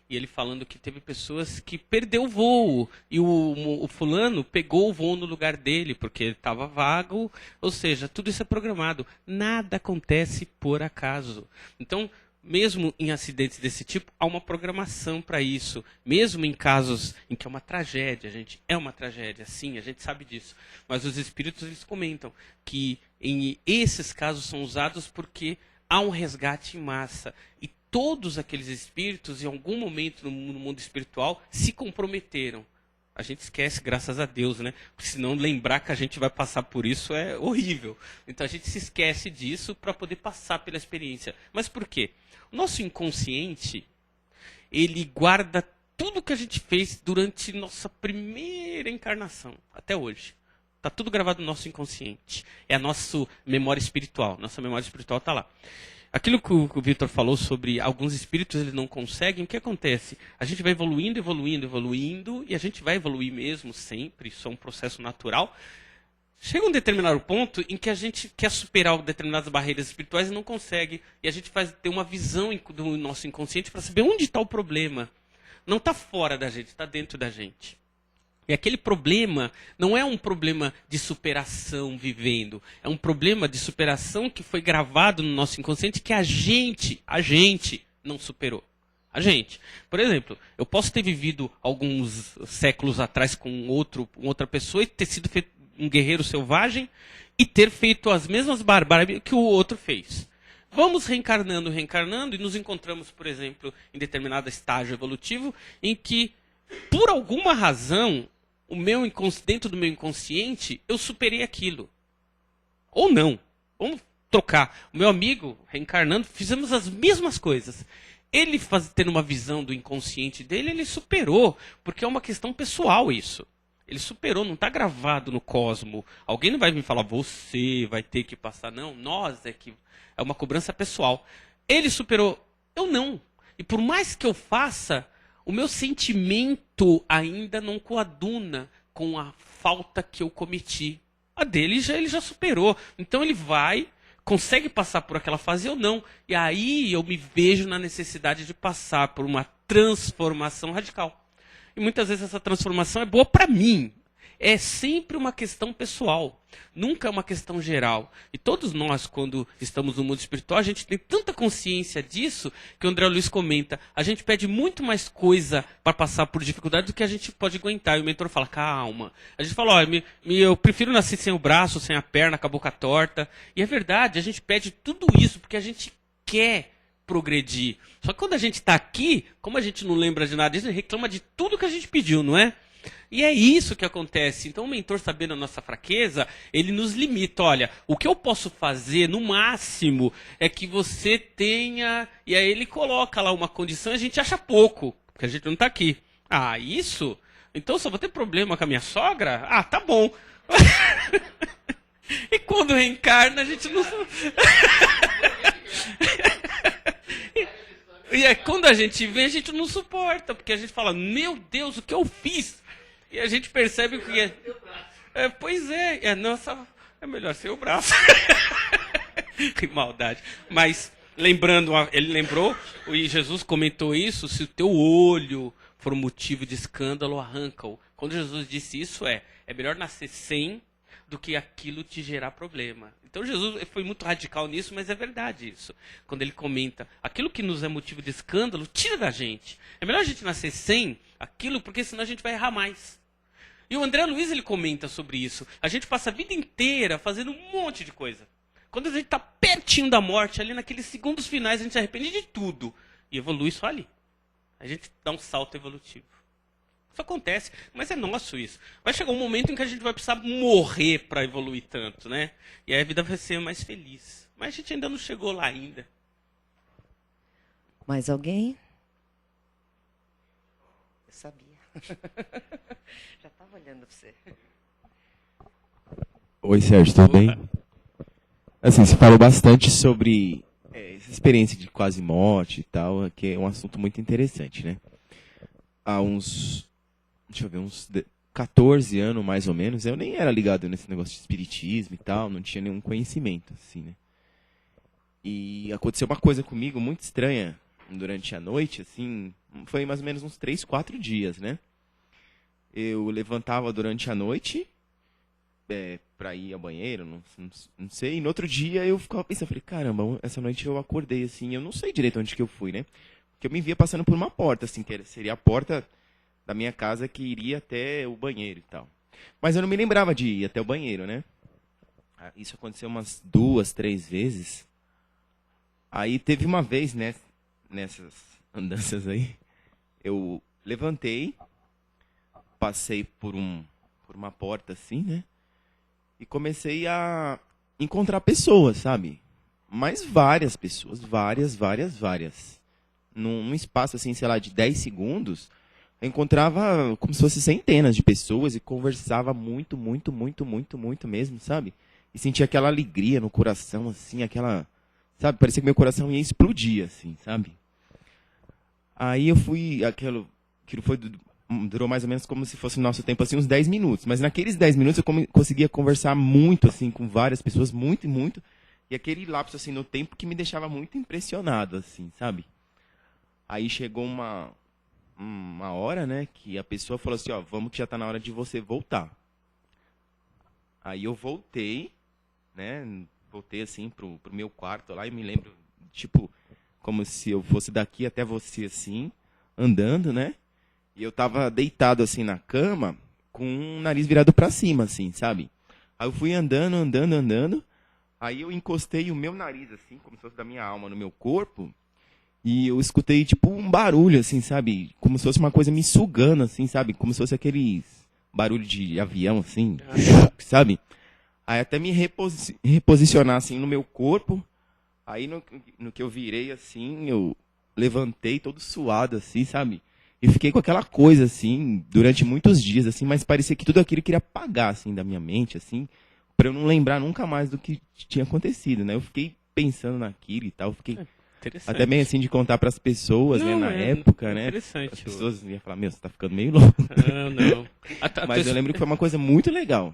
E ele falando que teve pessoas que perdeu o voo. E o fulano pegou o voo no lugar dele, porque ele estava vago. Ou seja, tudo isso é programado. Nada acontece por acaso. Então, mesmo em acidentes desse tipo, há uma programação para isso. Mesmo em casos em que é uma tragédia, gente, é uma tragédia, sim, a gente sabe disso. Mas os espíritos, eles comentam que esses casos são usados porque há um resgate em massa. E todos aqueles espíritos, em algum momento no mundo espiritual, se comprometeram. A gente esquece, graças a Deus, né? Porque senão lembrar que a gente vai passar por isso é horrível. Então a gente se esquece disso para poder passar pela experiência. Mas por quê? O nosso inconsciente, ele guarda tudo que a gente fez durante nossa primeira encarnação, até hoje. Está tudo gravado no nosso inconsciente. É a nossa memória espiritual. Nossa memória espiritual está lá. Aquilo que o Vitor falou sobre alguns espíritos eles não conseguem, o que acontece? A gente vai evoluindo, e a gente vai evoluir mesmo, sempre, isso é um processo natural. Chega um determinado ponto em que a gente quer superar determinadas barreiras espirituais e não consegue. E a gente faz ter uma visão do nosso inconsciente para saber onde está o problema. Não está fora da gente, está dentro da gente. E aquele problema não é um problema de superação vivendo. É um problema de superação que foi gravado no nosso inconsciente que a gente não superou. A gente. Por exemplo, eu posso ter vivido alguns séculos atrás com outra pessoa e ter sido um guerreiro selvagem e ter feito as mesmas barbáries que o outro fez. Vamos reencarnando e nos encontramos, por exemplo, em determinado estágio evolutivo em que, por alguma razão, dentro do meu inconsciente, eu superei aquilo. Ou não. Vamos trocar. O meu amigo, reencarnando, fizemos as mesmas coisas. Ele, tendo uma visão do inconsciente dele, ele superou. Porque é uma questão pessoal isso. Ele superou, não está gravado no cosmo. Alguém não vai me falar, você vai ter que passar. Não, nós é uma cobrança pessoal. Ele superou, eu não. E por mais que eu faça, o meu sentimento ainda não coaduna com a falta que eu cometi. A dele ele já superou. Então ele vai consegue passar por aquela fase ou não. E aí eu me vejo na necessidade de passar por uma transformação radical. E muitas vezes essa transformação é boa para mim. É sempre uma questão pessoal, nunca é uma questão geral. E todos nós, quando estamos no mundo espiritual, a gente tem tanta consciência disso, que o André Luiz comenta, a gente pede muito mais coisa para passar por dificuldade do que a gente pode aguentar. E o mentor fala, calma. A gente fala, olha, eu prefiro nascer sem o braço, sem a perna, com a boca torta. E é verdade, a gente pede tudo isso porque a gente quer progredir. Só que quando a gente está aqui, como a gente não lembra de nada, a gente reclama de tudo que a gente pediu, não é? E é isso que acontece. Então o mentor, sabendo a nossa fraqueza, ele nos limita. Olha, o que eu posso fazer, no máximo, é que você tenha... E aí ele coloca lá uma condição e a gente acha pouco, porque a gente não está aqui. Ah, isso? Então só vou ter problema com a minha sogra? Ah, tá bom. E quando reencarna, a gente não... E é quando a gente vê, a gente não suporta, porque a gente fala, meu Deus, o que eu fiz? E a gente percebe que pois é, nossa, é melhor ser o braço. Que maldade. Mas, lembrando, ele lembrou, e Jesus comentou isso, se o teu olho for motivo de escândalo, arranca-o. Quando Jesus disse isso, é melhor nascer sem do que aquilo te gerar problema. Então Jesus foi muito radical nisso, mas é verdade isso. Quando ele comenta, aquilo que nos é motivo de escândalo, tira da gente. É melhor a gente nascer sem aquilo, porque senão a gente vai errar mais. E o André Luiz, ele comenta sobre isso. A gente passa a vida inteira fazendo um monte de coisa. Quando a gente está pertinho da morte, ali naqueles segundos finais, a gente se arrepende de tudo. E evolui só ali. A gente dá um salto evolutivo. Isso acontece, mas é nosso isso. Vai chegar um momento em que a gente vai precisar morrer para evoluir tanto, né? E aí a vida vai ser mais feliz. Mas a gente ainda não chegou lá ainda. Mais alguém? Eu sabia. Já estava olhando para você. Oi, Sérgio, tudo bem? Assim, você falou bastante sobre essa experiência de quase morte e tal, que é um assunto muito interessante, né? Há uns 14 anos, mais ou menos, eu nem era ligado nesse negócio de espiritismo e tal, não tinha nenhum conhecimento, assim, né? E aconteceu uma coisa comigo muito estranha durante a noite, assim, foi mais ou menos uns 3, 4 dias, né? Eu levantava durante a noite para ir ao banheiro, não sei, e no outro dia eu ficava pensando, falei, caramba, essa noite eu acordei, assim, eu não sei direito onde que eu fui, né? Porque eu me via passando por uma porta, assim, que seria a porta da minha casa que iria até o banheiro e tal. Mas eu não me lembrava de ir até o banheiro, né? Isso aconteceu umas 2, 3 vezes. Aí teve uma vez, né, nessas andanças aí, eu levantei, passei por uma porta assim, né? E comecei a encontrar pessoas, sabe? Mas várias pessoas, várias. Num espaço, assim, sei lá, de 10 segundos, eu encontrava como se fosse centenas de pessoas e conversava muito mesmo, sabe? E sentia aquela alegria no coração, assim, aquela... Sabe? Parecia que meu coração ia explodir, assim, sabe? Aí eu fui... Aquilo durou mais ou menos como se fosse o nosso tempo, assim, uns 10 minutos. Mas naqueles 10 minutos eu conseguia conversar muito, assim, com várias pessoas, muito. E aquele lapso, assim, no tempo que me deixava muito impressionado, assim, sabe? Aí chegou uma hora, né, que a pessoa falou assim, ó, vamos que já tá na hora de você voltar. Aí eu voltei, né, assim pro meu quarto lá e me lembro, tipo, como se eu fosse daqui até você, assim, andando, né? E eu tava deitado, assim, na cama, com o nariz virado pra cima, assim, sabe? Aí eu fui andando, aí eu encostei o meu nariz, assim, como se fosse da minha alma no meu corpo, e eu escutei, tipo, um barulho, assim, sabe? Como se fosse uma coisa me sugando, assim, sabe? Como se fosse aqueles barulho de avião, assim, sabe? Aí até me reposicionar, assim, no meu corpo. Aí no que eu virei, assim, eu levantei todo suado, assim, sabe? E fiquei com aquela coisa, assim, durante muitos dias, assim, mas parecia que tudo aquilo queria apagar, assim, da minha mente, assim, pra eu não lembrar nunca mais do que tinha acontecido, né? Eu fiquei pensando naquilo e tal, fiquei... Até bem assim de contar para as pessoas, né, na época, né? As pessoas iam falar, meu, você tá ficando meio louco. Não. Mas eu lembro que foi uma coisa muito legal.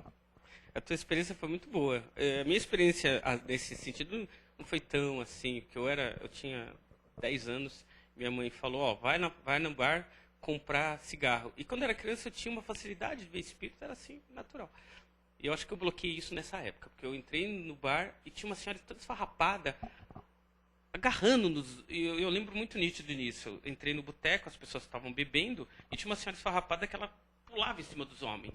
A tua experiência foi muito boa. A minha experiência nesse sentido não foi tão assim, porque eu tinha 10 anos, minha mãe falou, ó, vai no bar comprar cigarro. E quando eu era criança eu tinha uma facilidade de ver espírito, era assim, natural. E eu acho que eu bloqueei isso nessa época, porque eu entrei no bar e tinha uma senhora toda esfarrapada, agarrando nos... Eu lembro muito nítido nisso. Eu entrei no boteco, as pessoas estavam bebendo, e tinha uma senhora esfarrapada que ela pulava em cima dos homens.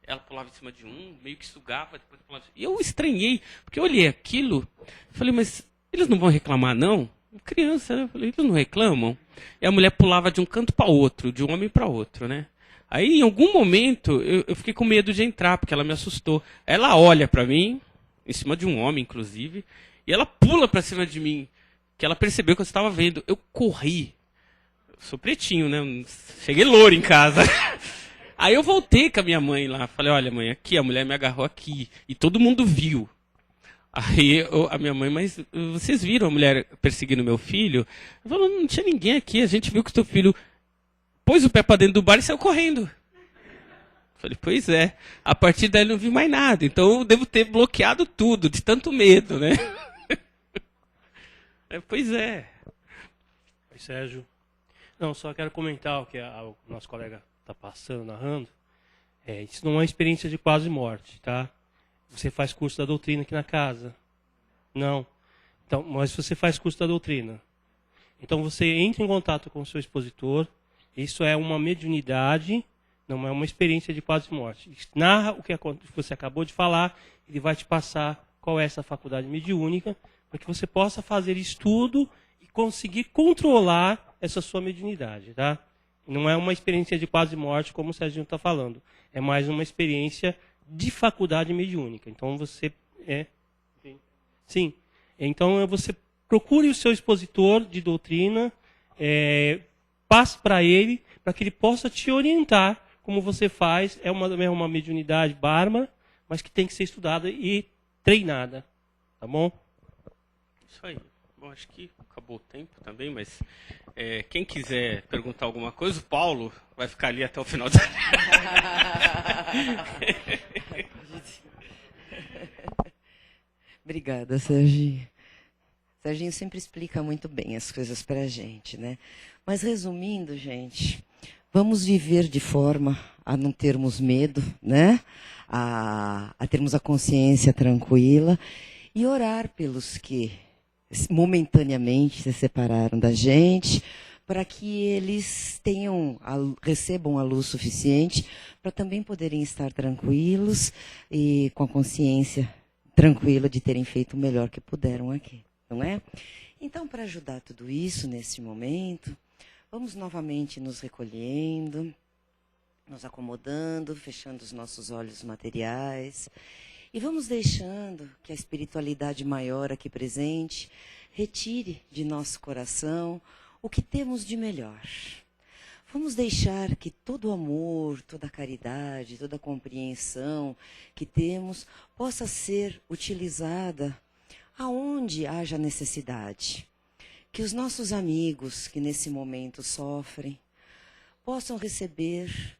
Ela pulava em cima de um, meio que sugava, depois pulava... E eu estranhei, porque eu olhei aquilo, falei, mas eles não vão reclamar, não? Criança, né? Eu falei, eles não reclamam? E a mulher pulava de um canto para outro, de um homem para outro, né? Aí, em algum momento, eu fiquei com medo de entrar, porque ela me assustou. Ela olha para mim, em cima de um homem, inclusive, e ela pula para cima de mim, que ela percebeu que eu estava vendo. Eu corri. Eu sou pretinho, né? Cheguei louro em casa. Aí eu voltei com a minha mãe lá. Falei, olha, mãe, aqui, a mulher me agarrou aqui. E todo mundo viu. Aí a minha mãe, mas vocês viram a mulher perseguindo meu filho? Eu falei, não tinha ninguém aqui, a gente viu que o teu filho pôs o pé para dentro do bar e saiu correndo. Eu falei, pois é. A partir daí eu não vi mais nada. Então eu devo ter bloqueado tudo, de tanto medo, né? Pois é. Oi, Sérgio. Não, só quero comentar o que o nosso colega está passando, narrando. Isso não é uma experiência de quase morte, tá? Você faz curso da doutrina aqui na casa. Não. Então, mas você faz curso da doutrina. Então você entra em contato com o seu expositor. Isso é uma mediunidade, não é uma experiência de quase morte. Narra o que você acabou de falar, ele vai te passar qual é essa faculdade mediúnica, para que você possa fazer estudo e conseguir controlar essa sua mediunidade, tá? Não é uma experiência de quase morte, como o Serginho está falando. É mais uma experiência de faculdade mediúnica. Então você Sim. Então você procure o seu expositor de doutrina, passe para ele, para que ele possa te orientar como você faz. É uma mediunidade bárbara, mas que tem que ser estudada e treinada. Tá bom? Isso aí. Bom, acho que acabou o tempo também, mas quem quiser perguntar alguma coisa, o Paulo vai ficar ali até o final da... Obrigada, Serginho. Serginho sempre explica muito bem as coisas para a gente, né? Mas resumindo, gente, vamos viver de forma a não termos medo, né? A termos a consciência tranquila e orar pelos que momentaneamente se separaram da gente, para que eles recebam a luz suficiente para também poderem estar tranquilos e com a consciência tranquila de terem feito o melhor que puderam aqui, não é? Então, para ajudar tudo isso nesse momento, vamos novamente nos recolhendo, nos acomodando, fechando os nossos olhos materiais e vamos deixando que a espiritualidade maior aqui presente retire de nosso coração o que temos de melhor. Vamos deixar que todo o amor, toda a caridade, toda a compreensão que temos possa ser utilizada aonde haja necessidade. Que os nossos amigos que nesse momento sofrem possam receber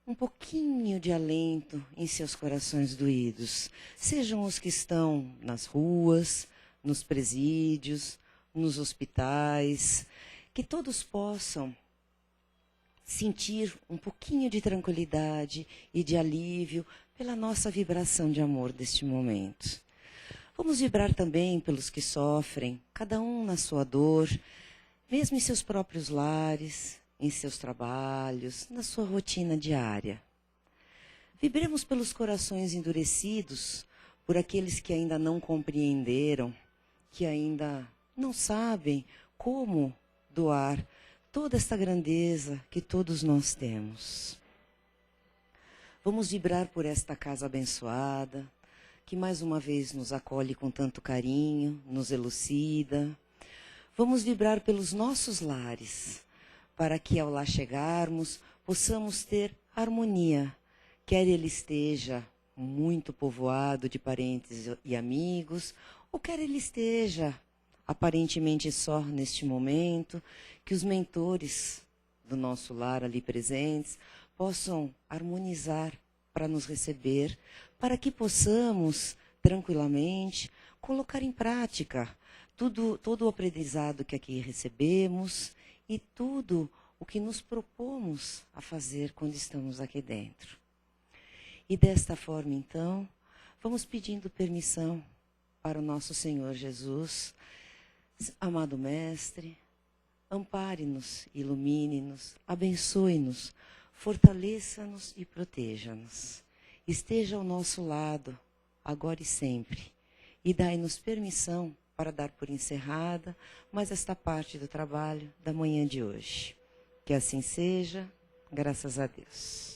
um pouquinho de alento em seus corações doídos. Sejam os que estão nas ruas, nos presídios, nos hospitais, que todos possam sentir um pouquinho de tranquilidade e de alívio pela nossa vibração de amor deste momento. Vamos vibrar também pelos que sofrem, cada um na sua dor, mesmo em seus próprios lares, em seus trabalhos, na sua rotina diária. Vibremos pelos corações endurecidos, por aqueles que ainda não compreenderam, que ainda não sabem como doar toda esta grandeza que todos nós temos. Vamos vibrar por esta casa abençoada, que mais uma vez nos acolhe com tanto carinho, nos elucida. Vamos vibrar pelos nossos lares, para que ao lá chegarmos, possamos ter harmonia, quer ele esteja muito povoado de parentes e amigos, ou quer ele esteja aparentemente só neste momento, que os mentores do nosso lar ali presentes possam harmonizar para nos receber, para que possamos tranquilamente colocar em prática todo o aprendizado que aqui recebemos e tudo o que nos propomos a fazer quando estamos aqui dentro. E desta forma, então, vamos pedindo permissão para o nosso Senhor Jesus. Amado Mestre, ampare-nos, ilumine-nos, abençoe-nos, fortaleça-nos e proteja-nos. Esteja ao nosso lado, agora e sempre, e dai-nos permissão para dar por encerrada mais esta parte do trabalho da manhã de hoje. Que assim seja, graças a Deus.